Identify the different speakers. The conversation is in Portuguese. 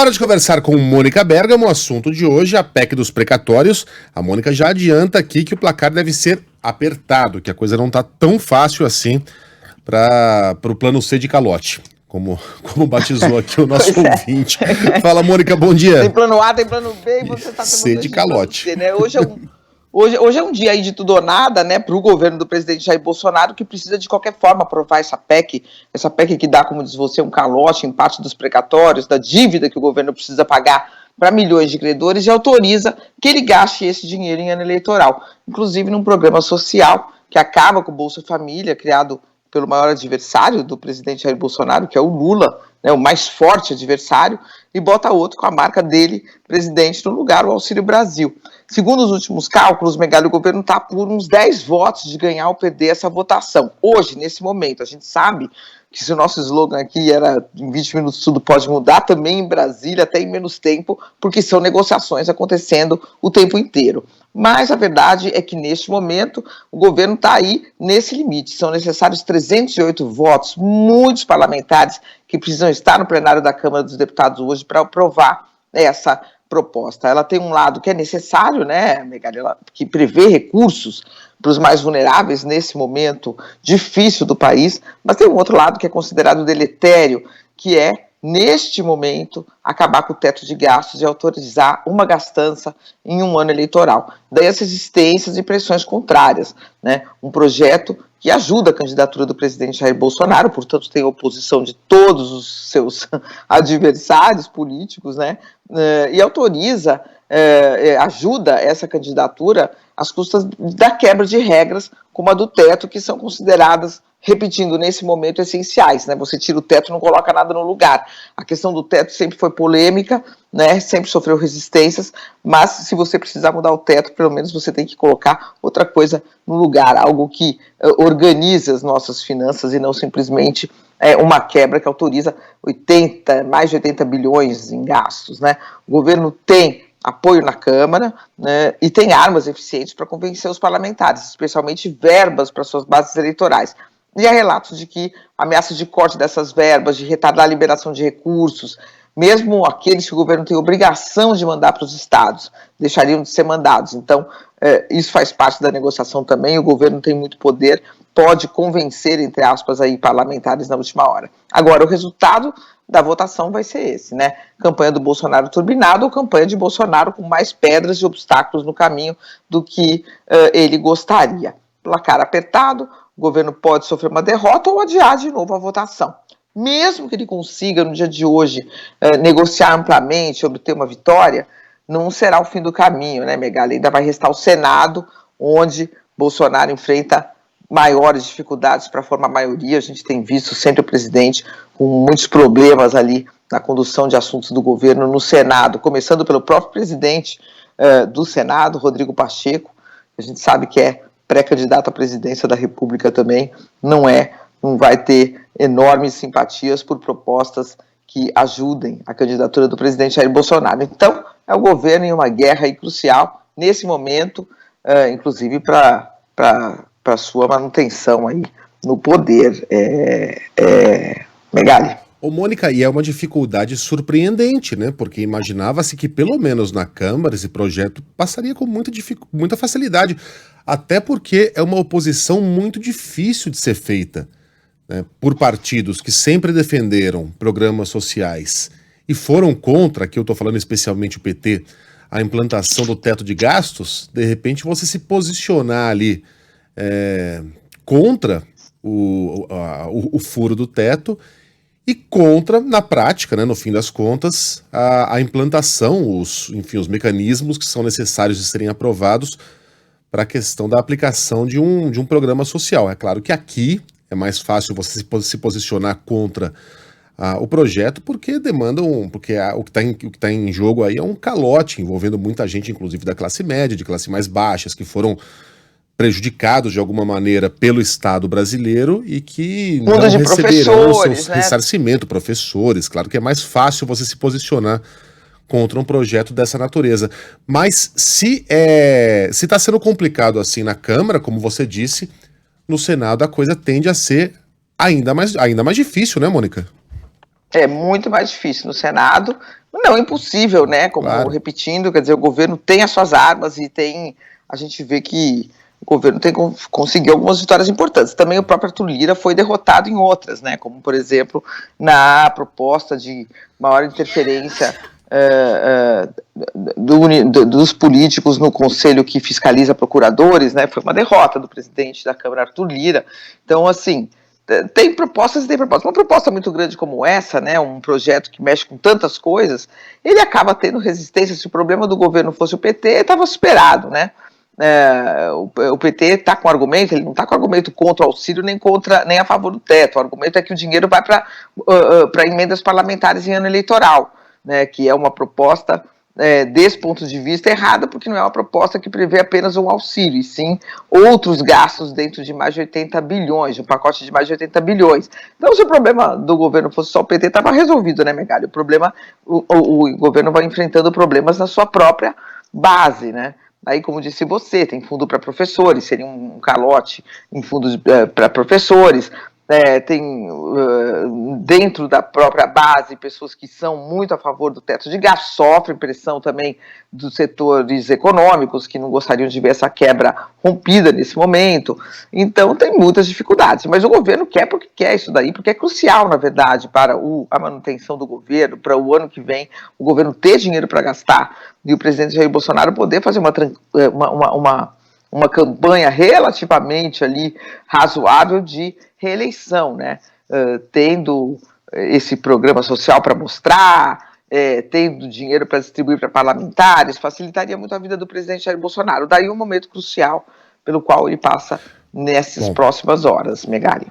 Speaker 1: Hora de conversar com Mônica Bergamo, o assunto de hoje, a PEC dos precatórios. A Mônica já adianta aqui que o placar deve ser apertado, que a coisa não está tão fácil assim para o plano C de calote, como batizou aqui o nosso ouvinte. Fala, Mônica, bom dia.
Speaker 2: Tem plano A, tem plano B e você está
Speaker 1: C de calote.
Speaker 2: C, né? Hoje é um dia aí de tudo ou nada, né, para o governo do presidente Jair Bolsonaro, que precisa de qualquer forma aprovar essa PEC que dá, como diz você, um calote em parte dos precatórios, da dívida que o governo precisa pagar para milhões de credores, e autoriza que ele gaste esse dinheiro em ano eleitoral, inclusive num programa social que acaba com o Bolsa Família, criado pelo maior adversário do presidente Jair Bolsonaro, que é o Lula, né, o mais forte adversário, e bota outro com a marca dele, presidente, no lugar, o Auxílio Brasil. Segundo os últimos cálculos, Megali, o governo está por uns 10 votos de ganhar ou perder essa votação. Hoje, nesse momento, a gente sabe que se o nosso slogan aqui era em 20 minutos tudo pode mudar, também em Brasília, até em menos tempo, porque são negociações acontecendo o tempo inteiro. Mas a verdade é que, neste momento, o governo está aí nesse limite. São necessários 308 votos, muitos parlamentares que precisam estar no plenário da Câmara dos Deputados hoje para aprovar essa proposta. Ela tem um lado que é necessário, né, Megali, que prevê recursos para os mais vulneráveis nesse momento difícil do país, mas tem um outro lado que é considerado deletério, que é, neste momento, acabar com o teto de gastos e autorizar uma gastança em um ano eleitoral. Daí as resistências e pressões contrárias, né? Um projeto que ajuda a candidatura do presidente Jair Bolsonaro, portanto tem oposição de todos os seus adversários políticos, né? E autoriza, ajuda essa candidatura às custas da quebra de regras, como a do teto, que são consideradas, repetindo, nesse momento, essenciais, né? Você tira o teto, não coloca nada no lugar. A questão do teto sempre foi polêmica, né? Sempre sofreu resistências, mas se você precisar mudar o teto, pelo menos você tem que colocar outra coisa no lugar, algo que organiza as nossas finanças e não simplesmente uma quebra que autoriza mais de 80 bilhões em gastos, né? O governo tem apoio na Câmara, né, e tem armas eficientes para convencer os parlamentares, especialmente verbas para suas bases eleitorais. E há relatos de que ameaças de corte dessas verbas, de retardar a liberação de recursos, mesmo aqueles que o governo tem obrigação de mandar para os estados, deixariam de ser mandados. Então, isso faz parte da negociação também, o governo tem muito poder, pode convencer, entre aspas, aí, parlamentares na última hora. Agora, o resultado da votação vai ser esse, né? Campanha do Bolsonaro turbinado ou campanha de Bolsonaro com mais pedras e obstáculos no caminho do que ele gostaria. Placar apertado, o governo pode sofrer uma derrota ou adiar de novo a votação. Mesmo que ele consiga, no dia de hoje, negociar amplamente, obter uma vitória, não será o fim do caminho, né, Megali? Ainda vai restar o Senado, onde Bolsonaro enfrenta maiores dificuldades para formar maioria. A gente tem visto sempre o presidente com muitos problemas ali na condução de assuntos do governo no Senado, começando pelo próprio presidente do Senado, Rodrigo Pacheco, que a gente sabe que é pré-candidato à presidência da República também, não vai ter enormes simpatias por propostas que ajudem a candidatura do presidente Jair Bolsonaro. Então, é o governo em uma guerra aí crucial, nesse momento, inclusive para sua manutenção aí no poder, Megali.
Speaker 1: Ô, Mônica, e é uma dificuldade surpreendente, né? Porque imaginava-se que pelo menos na Câmara esse projeto passaria com muita facilidade, até porque é uma oposição muito difícil de ser feita, né? Por partidos que sempre defenderam programas sociais e foram contra, aqui eu estou falando especialmente o PT, a implantação do teto de gastos. De repente você se posicionar ali contra o furo do teto e contra, na prática, né, no fim das contas, a implantação, os mecanismos que são necessários de serem aprovados para a questão da aplicação de um programa social. É claro que aqui é mais fácil você se posicionar contra o projeto, porque o que está em jogo aí é um calote envolvendo muita gente, inclusive da classe média, de classe mais baixas, que foram prejudicados de alguma maneira pelo Estado brasileiro e que não receberão o seu ressarcimento, professores. Claro que é mais fácil você se posicionar contra um projeto dessa natureza. Mas se está sendo complicado assim na Câmara, como você disse, no Senado a coisa tende a ser ainda mais difícil, né, Mônica?
Speaker 2: É muito mais difícil no Senado, não impossível, né? Como
Speaker 1: Claro.
Speaker 2: repetindo, quer dizer, o governo tem as suas armas e tem. A gente vê que o governo tem conseguiu algumas vitórias importantes. Também o próprio Arthur Lira foi derrotado em outras, né? Como, por exemplo, na proposta de maior interferência dos políticos no conselho que fiscaliza procuradores, né? Foi uma derrota do presidente da Câmara, Arthur Lira. Então, assim, tem propostas e tem propostas. Uma proposta muito grande como essa, né, um projeto que mexe com tantas coisas, ele acaba tendo resistência. Se o problema do governo fosse o PT, estava superado, né? O PT está com argumento, ele não está com argumento contra o auxílio nem a favor do teto. O argumento é que o dinheiro vai para emendas parlamentares em ano eleitoral, né, que é uma proposta desse ponto de vista errada, porque não é uma proposta que prevê apenas um auxílio, e sim outros gastos dentro de mais de 80 bilhões, um pacote de mais de 80 bilhões. Então, se o problema do governo fosse só o PT, estava resolvido, né, Megali? O governo vai enfrentando problemas na sua própria base, né? Aí, como disse você, tem fundo para professores, seria um calote em fundos para professores. Tem dentro da própria base pessoas que são muito a favor do teto de gastos, sofrem pressão também dos setores econômicos que não gostariam de ver essa quebra rompida nesse momento. Então tem muitas dificuldades, mas o governo quer porque quer isso daí, porque é crucial, na verdade, para a manutenção do governo, para o ano que vem o governo ter dinheiro para gastar e o presidente Jair Bolsonaro poder fazer uma campanha relativamente ali razoável de reeleição, né? Tendo esse programa social para mostrar, tendo dinheiro para distribuir para parlamentares, facilitaria muito a vida do presidente Jair Bolsonaro. Daí um momento crucial pelo qual ele passa nessas próximas horas, Megali.